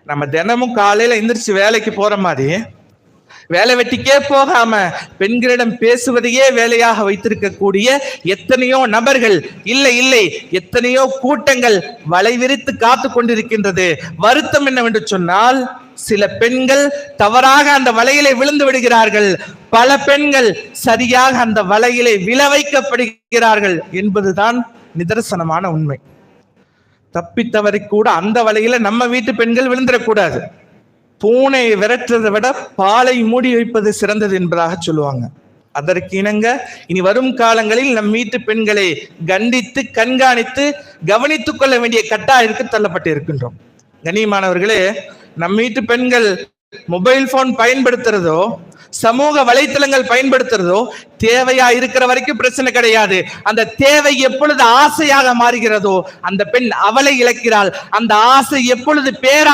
நம்ம தினமும் காலையில எந்திரிச்சு வேலைக்கு போற மாதிரி வேலை வெட்டிக்கே போகாம பெண்களிடம் பேசுவதையே வேலையாக வைத்திருக்கக்கூடிய எத்தனையோ நபர்கள், இல்லை இல்லை எத்தனையோ கூட்டங்கள் வலைவிரித்து காத்து கொண்டிருக்கின்றது. வருத்தம் என்னவென்று சொன்னால், சில பெண்கள் தவறாக அந்த வலையிலே விழுந்து விடுகிறார்கள், பல பெண்கள் சரியாக அந்த வலையிலே விழ வைக்கப்படுகிறார்கள் என்பதுதான் நிதர்சனமான உண்மை. தப்பித்தவரை கூட அந்த வலையில நம்ம வீட்டு பெண்கள் விழுந்துடக்கூடாது. பூனையை விரட்டுறதை விட பாலை மூடி வைப்பது சிறந்தது என்பதாக சொல்லுவாங்க. அதற்கு இணங்க இனி வரும் காலங்களில் நம் வீட்டு பெண்களை கண்டித்து கண்காணித்து கவனித்துக் கொள்ள வேண்டிய கட்டாயத்திற்கு தள்ளப்பட்டு இருக்கின்றோம். கண்ணியமானவர்களே, நம் வீட்டு பெண்கள் மொபைல் போன் பயன்படுத்துறதோ சமூக வலைத்தளங்கள் பயன்படுத்துறதோ தேவையா இருக்கிற வரைக்கும் பிரச்சனை கிடையாது. அந்த தேவை எப்பொழுது ஆசையாக மாறுகிறதோ அந்த பெண் அவளை இழக்கிறாள். அந்த ஆசை எப்பொழுது பேரா